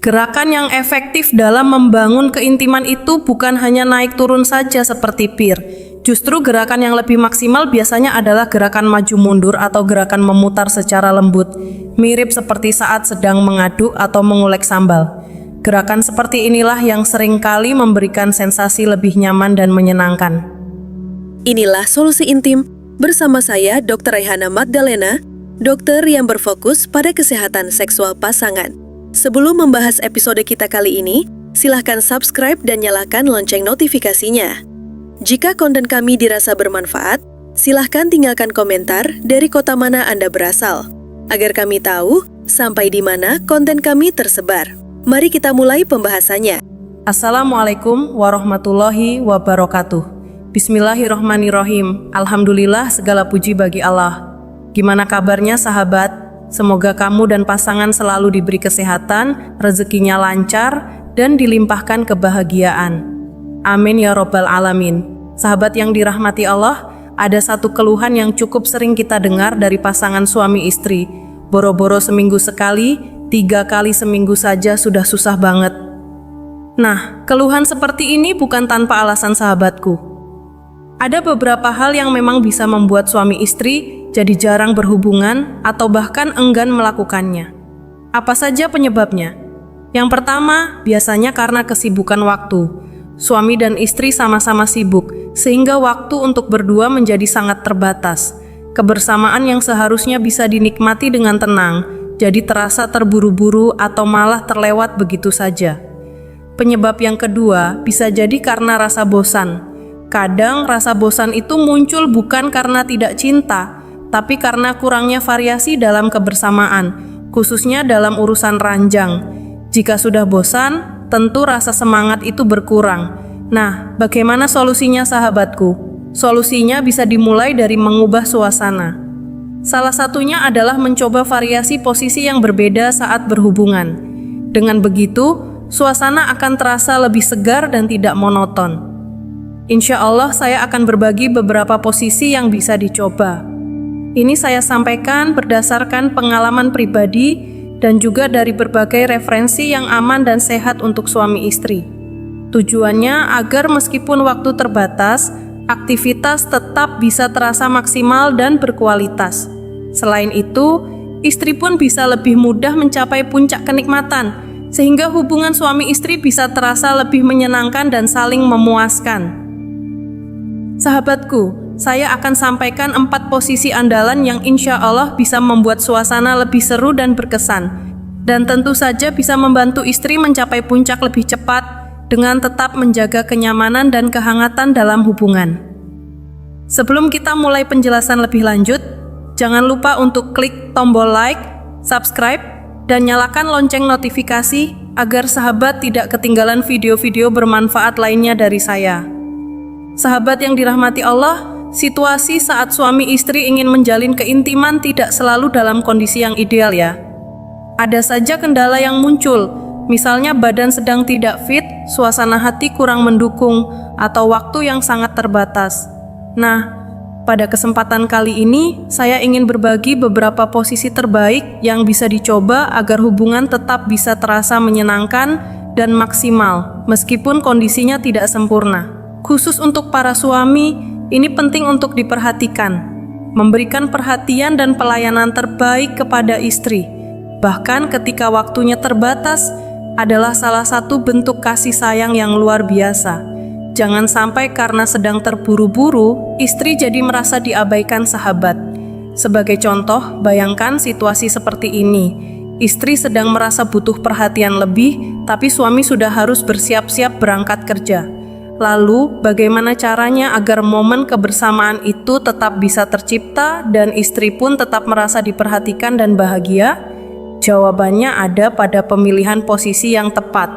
Gerakan yang efektif dalam membangun keintiman itu bukan hanya naik turun saja seperti pir. Justru gerakan yang lebih maksimal biasanya adalah gerakan maju mundur atau gerakan memutar secara lembut, mirip seperti saat sedang mengaduk atau mengulek sambal. Gerakan seperti inilah yang seringkali memberikan sensasi lebih nyaman dan menyenangkan. Inilah Solusi Intim bersama saya Dr. Rehana Magdalena, dokter yang berfokus pada kesehatan seksual pasangan. Sebelum membahas episode kita kali ini, silahkan subscribe dan nyalakan lonceng notifikasinya. Jika konten kami dirasa bermanfaat, silahkan tinggalkan komentar dari kota mana Anda berasal, agar kami tahu sampai di mana konten kami tersebar. Mari kita mulai pembahasannya. Assalamualaikum warahmatullahi wabarakatuh. Bismillahirrohmanirrohim. Alhamdulillah, segala puji bagi Allah. Gimana kabarnya sahabat? Semoga kamu dan pasangan selalu diberi kesehatan, rezekinya lancar, dan dilimpahkan kebahagiaan. Amin ya robbal alamin. Sahabat yang dirahmati Allah, ada satu keluhan yang cukup sering kita dengar dari pasangan suami istri. Boro-boro seminggu sekali, 3 kali seminggu saja sudah susah banget. Nah, keluhan seperti ini bukan tanpa alasan sahabatku. Ada beberapa hal yang memang bisa membuat suami istri jadi jarang berhubungan atau bahkan enggan melakukannya. Apa saja penyebabnya? Yang pertama, biasanya karena kesibukan waktu. Suami dan istri sama-sama sibuk, sehingga waktu untuk berdua menjadi sangat terbatas. Kebersamaan yang seharusnya bisa dinikmati dengan tenang, jadi terasa terburu-buru atau malah terlewat begitu saja. Penyebab yang kedua bisa jadi karena rasa bosan. Kadang rasa bosan itu muncul bukan karena tidak cinta, tapi karena kurangnya variasi dalam kebersamaan, khususnya dalam urusan ranjang. Jika sudah bosan, tentu rasa semangat itu berkurang. Nah, bagaimana solusinya sahabatku? Solusinya bisa dimulai dari mengubah suasana. Salah satunya adalah mencoba variasi posisi yang berbeda saat berhubungan. Dengan begitu, suasana akan terasa lebih segar dan tidak monoton. Insya Allah saya akan berbagi beberapa posisi yang bisa dicoba. Ini saya sampaikan berdasarkan pengalaman pribadi dan juga dari berbagai referensi yang aman dan sehat untuk suami istri. Tujuannya agar meskipun waktu terbatas, aktivitas tetap bisa terasa maksimal dan berkualitas. Selain itu, istri pun bisa lebih mudah mencapai puncak kenikmatan, sehingga hubungan suami istri bisa terasa lebih menyenangkan dan saling memuaskan. Sahabatku, saya akan sampaikan 4 posisi andalan yang insya Allah bisa membuat suasana lebih seru dan berkesan, dan tentu saja bisa membantu istri mencapai puncak lebih cepat dengan tetap menjaga kenyamanan dan kehangatan dalam hubungan. Sebelum kita mulai penjelasan lebih lanjut, jangan lupa untuk klik tombol like, subscribe, dan nyalakan lonceng notifikasi agar sahabat tidak ketinggalan video-video bermanfaat lainnya dari saya. Sahabat yang dirahmati Allah, situasi saat suami istri ingin menjalin keintiman tidak selalu dalam kondisi yang ideal ya. Ada saja kendala yang muncul, misalnya badan sedang tidak fit, suasana hati kurang mendukung, atau waktu yang sangat terbatas. Nah, pada kesempatan kali ini, saya ingin berbagi beberapa posisi terbaik yang bisa dicoba agar hubungan tetap bisa terasa menyenangkan dan maksimal, meskipun kondisinya tidak sempurna. Khusus untuk para suami, ini penting untuk diperhatikan. Memberikan perhatian dan pelayanan terbaik kepada istri, bahkan ketika waktunya terbatas, adalah salah satu bentuk kasih sayang yang luar biasa. Jangan sampai karena sedang terburu-buru, istri jadi merasa diabaikan sahabat. Sebagai contoh, bayangkan situasi seperti ini. Istri sedang merasa butuh perhatian lebih, tapi suami sudah harus bersiap-siap berangkat kerja. Lalu, bagaimana caranya agar momen kebersamaan itu tetap bisa tercipta dan istri pun tetap merasa diperhatikan dan bahagia? Jawabannya ada pada pemilihan posisi yang tepat.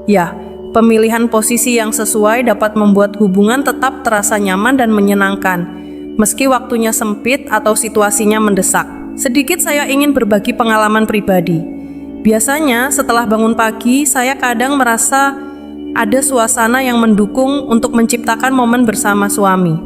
Ya, pemilihan posisi yang sesuai dapat membuat hubungan tetap terasa nyaman dan menyenangkan, meski waktunya sempit atau situasinya mendesak. Sedikit saya ingin berbagi pengalaman pribadi. Biasanya, setelah bangun pagi, saya kadang merasa ada suasana yang mendukung untuk menciptakan momen bersama suami.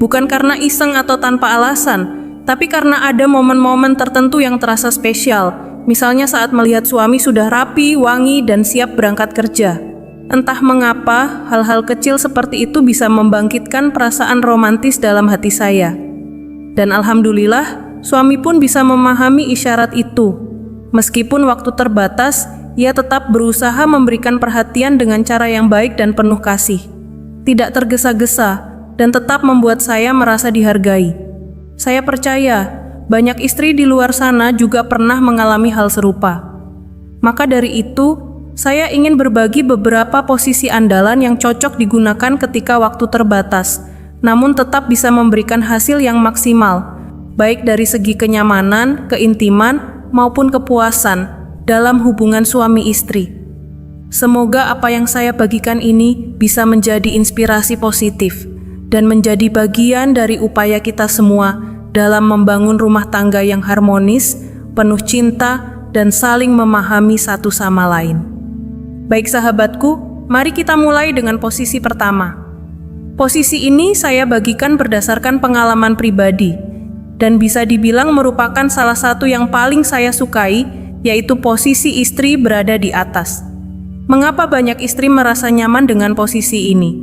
Bukan karena iseng atau tanpa alasan, tapi karena ada momen-momen tertentu yang terasa spesial, Misalnya saat melihat suami sudah rapi, wangi, dan siap berangkat kerja. Entah mengapa, hal-hal kecil seperti itu bisa membangkitkan perasaan romantis dalam hati saya. Dan alhamdulillah, suami pun bisa memahami isyarat itu. Meskipun waktu terbatas, ia tetap berusaha memberikan perhatian dengan cara yang baik dan penuh kasih. Tidak tergesa-gesa, dan tetap membuat saya merasa dihargai. Saya percaya, banyak istri di luar sana juga pernah mengalami hal serupa. Maka dari itu, saya ingin berbagi beberapa posisi andalan yang cocok digunakan ketika waktu terbatas, namun tetap bisa memberikan hasil yang maksimal, baik dari segi kenyamanan, keintiman, maupun kepuasan dalam hubungan suami istri. Semoga apa yang saya bagikan ini bisa menjadi inspirasi positif dan menjadi bagian dari upaya kita semua dalam membangun rumah tangga yang harmonis, penuh cinta, dan saling memahami satu sama lain. Baik sahabatku, mari kita mulai dengan posisi pertama. Posisi ini saya bagikan berdasarkan pengalaman pribadi, dan bisa dibilang merupakan salah satu yang paling saya sukai, yaitu posisi istri berada di atas. Mengapa banyak istri merasa nyaman dengan posisi ini?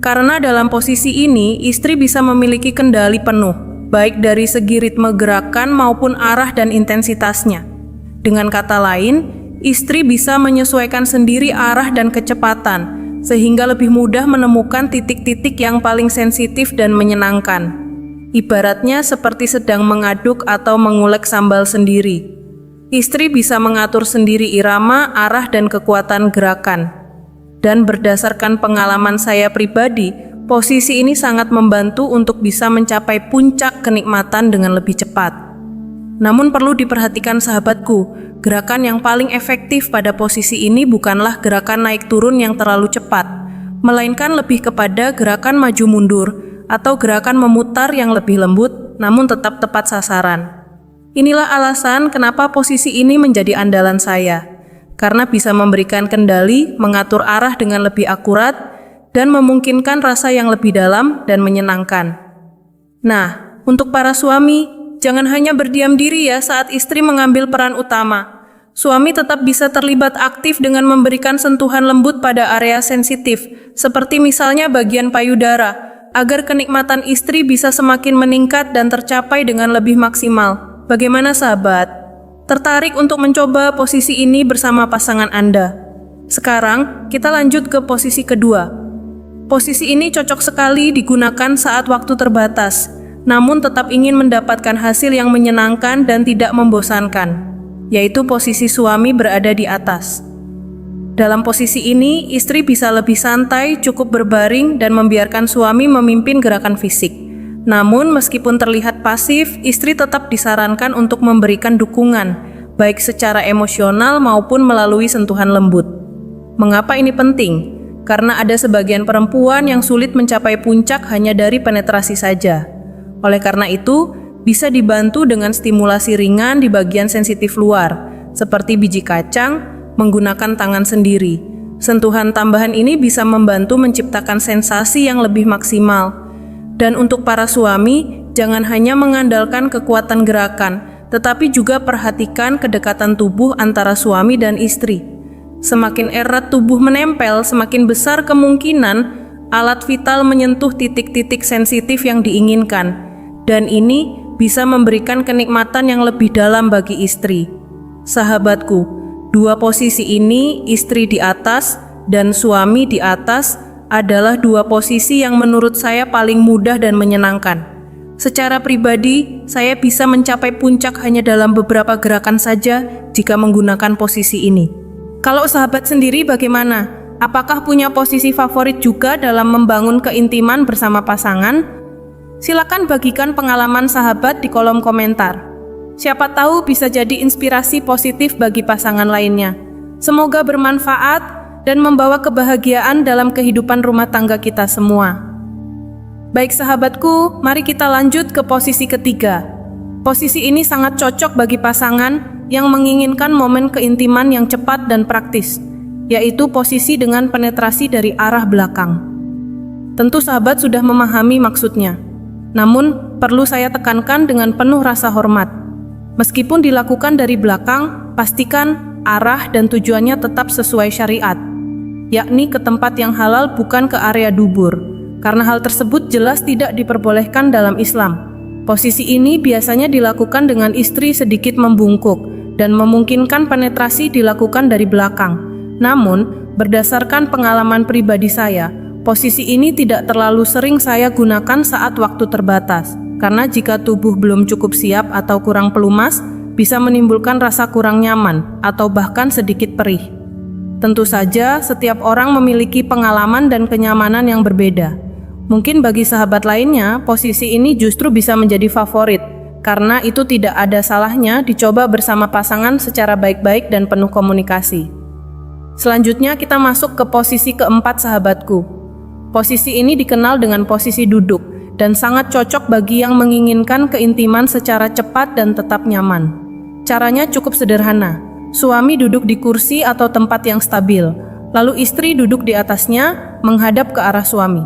Karena dalam posisi ini, istri bisa memiliki kendali penuh, baik dari segi ritme gerakan maupun arah dan intensitasnya. Dengan kata lain, istri bisa menyesuaikan sendiri arah dan kecepatan, sehingga lebih mudah menemukan titik-titik yang paling sensitif dan menyenangkan. Ibaratnya seperti sedang mengaduk atau mengulek sambal sendiri. Istri bisa mengatur sendiri irama, arah, dan kekuatan gerakan. Dan berdasarkan pengalaman saya pribadi, posisi ini sangat membantu untuk bisa mencapai puncak kenikmatan dengan lebih cepat. Namun perlu diperhatikan sahabatku, gerakan yang paling efektif pada posisi ini bukanlah gerakan naik turun yang terlalu cepat, melainkan lebih kepada gerakan maju mundur atau gerakan memutar yang lebih lembut namun tetap tepat sasaran. Inilah alasan kenapa posisi ini menjadi andalan saya, karena bisa memberikan kendali, mengatur arah dengan lebih akurat, dan memungkinkan rasa yang lebih dalam dan menyenangkan. Nah, untuk para suami, jangan hanya berdiam diri ya saat istri mengambil peran utama. Suami tetap bisa terlibat aktif dengan memberikan sentuhan lembut pada area sensitif, seperti misalnya bagian payudara, agar kenikmatan istri bisa semakin meningkat dan tercapai dengan lebih maksimal. Bagaimana sahabat? Tertarik untuk mencoba posisi ini bersama pasangan Anda? Sekarang, kita lanjut ke posisi kedua. Posisi ini cocok sekali digunakan saat waktu terbatas, namun tetap ingin mendapatkan hasil yang menyenangkan dan tidak membosankan, yaitu posisi suami berada di atas. Dalam posisi ini, istri bisa lebih santai, cukup berbaring, dan membiarkan suami memimpin gerakan fisik. Namun, meskipun terlihat pasif, istri tetap disarankan untuk memberikan dukungan, baik secara emosional maupun melalui sentuhan lembut. Mengapa ini penting? Karena ada sebagian perempuan yang sulit mencapai puncak hanya dari penetrasi saja. Oleh karena itu, bisa dibantu dengan stimulasi ringan di bagian sensitif luar, seperti biji kacang, menggunakan tangan sendiri. Sentuhan tambahan ini bisa membantu menciptakan sensasi yang lebih maksimal. Dan untuk para suami, jangan hanya mengandalkan kekuatan gerakan, tetapi juga perhatikan kedekatan tubuh antara suami dan istri. Semakin erat tubuh menempel, semakin besar kemungkinan alat vital menyentuh titik-titik sensitif yang diinginkan. Dan ini bisa memberikan kenikmatan yang lebih dalam bagi istri. Sahabatku, dua posisi ini, istri di atas dan suami di atas, adalah dua posisi yang menurut saya paling mudah dan menyenangkan. Secara pribadi, saya bisa mencapai puncak hanya dalam beberapa gerakan saja jika menggunakan posisi ini. Kalau sahabat sendiri bagaimana? Apakah punya posisi favorit juga dalam membangun keintiman bersama pasangan? Silakan bagikan pengalaman sahabat di kolom komentar. Siapa tahu bisa jadi inspirasi positif bagi pasangan lainnya. Semoga bermanfaat dan membawa kebahagiaan dalam kehidupan rumah tangga kita semua. Baik sahabatku, mari kita lanjut ke posisi ketiga. Posisi ini sangat cocok bagi pasangan yang menginginkan momen keintiman yang cepat dan praktis, yaitu posisi dengan penetrasi dari arah belakang. Tentu sahabat sudah memahami maksudnya. Namun, perlu saya tekankan dengan penuh rasa hormat. Meskipun dilakukan dari belakang, pastikan arah dan tujuannya tetap sesuai syariat, yakni ke tempat yang halal bukan ke area dubur, karena hal tersebut jelas tidak diperbolehkan dalam Islam. Posisi ini biasanya dilakukan dengan istri sedikit membungkuk dan memungkinkan penetrasi dilakukan dari belakang. Namun, berdasarkan pengalaman pribadi saya, posisi ini tidak terlalu sering saya gunakan saat waktu terbatas, karena jika tubuh belum cukup siap atau kurang pelumas, bisa menimbulkan rasa kurang nyaman atau bahkan sedikit perih. Tentu saja, setiap orang memiliki pengalaman dan kenyamanan yang berbeda. Mungkin bagi sahabat lainnya, posisi ini justru bisa menjadi favorit, karena itu tidak ada salahnya dicoba bersama pasangan secara baik-baik dan penuh komunikasi. Selanjutnya kita masuk ke posisi keempat sahabatku. Posisi ini dikenal dengan posisi duduk, dan sangat cocok bagi yang menginginkan keintiman secara cepat dan tetap nyaman. Caranya cukup sederhana. Suami duduk di kursi atau tempat yang stabil, lalu istri duduk di atasnya menghadap ke arah suami.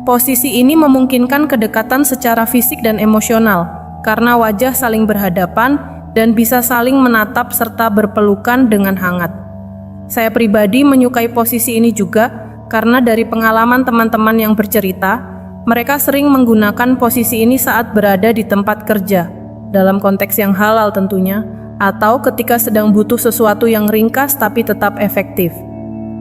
Posisi ini memungkinkan kedekatan secara fisik dan emosional, karena wajah saling berhadapan dan bisa saling menatap serta berpelukan dengan hangat. Saya pribadi menyukai posisi ini juga karena dari pengalaman teman-teman yang bercerita, mereka sering menggunakan posisi ini saat berada di tempat kerja, dalam konteks yang halal tentunya, atau ketika sedang butuh sesuatu yang ringkas tapi tetap efektif.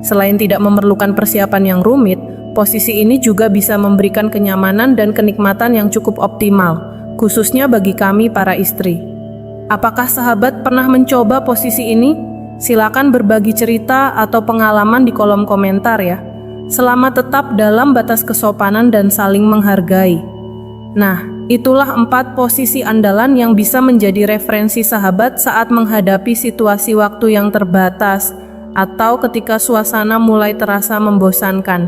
Selain tidak memerlukan persiapan yang rumit, posisi ini juga bisa memberikan kenyamanan dan kenikmatan yang cukup optimal, khususnya bagi kami para istri. Apakah sahabat pernah mencoba posisi ini? Silakan berbagi cerita atau pengalaman di kolom komentar ya, selama tetap dalam batas kesopanan dan saling menghargai. Nah, itulah 4 posisi andalan yang bisa menjadi referensi sahabat saat menghadapi situasi waktu yang terbatas atau ketika suasana mulai terasa membosankan.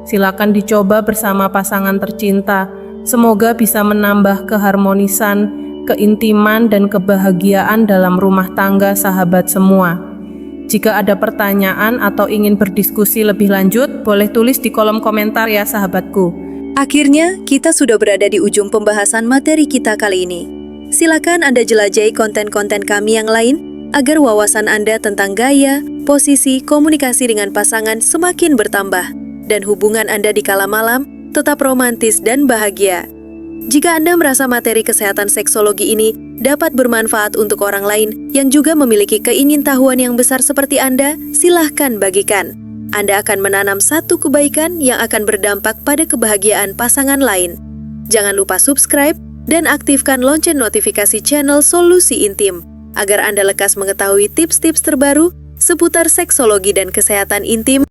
Silakan dicoba bersama pasangan tercinta. Semoga bisa menambah keharmonisan, keintiman, dan kebahagiaan dalam rumah tangga sahabat semua. Jika ada pertanyaan atau ingin berdiskusi lebih lanjut, boleh tulis di kolom komentar ya sahabatku. Akhirnya, kita sudah berada di ujung pembahasan materi kita kali ini. Silakan Anda jelajahi konten-konten kami yang lain agar wawasan Anda tentang gaya, posisi, komunikasi dengan pasangan semakin bertambah dan hubungan Anda di kala malam tetap romantis dan bahagia. Jika Anda merasa materi kesehatan seksologi ini dapat bermanfaat untuk orang lain yang juga memiliki keingintahuan yang besar seperti Anda, silahkan bagikan. Anda akan menanam satu kebaikan yang akan berdampak pada kebahagiaan pasangan lain. Jangan lupa subscribe dan aktifkan lonceng notifikasi channel Solusi Intim agar Anda lekas mengetahui tips-tips terbaru seputar seksologi dan kesehatan intim.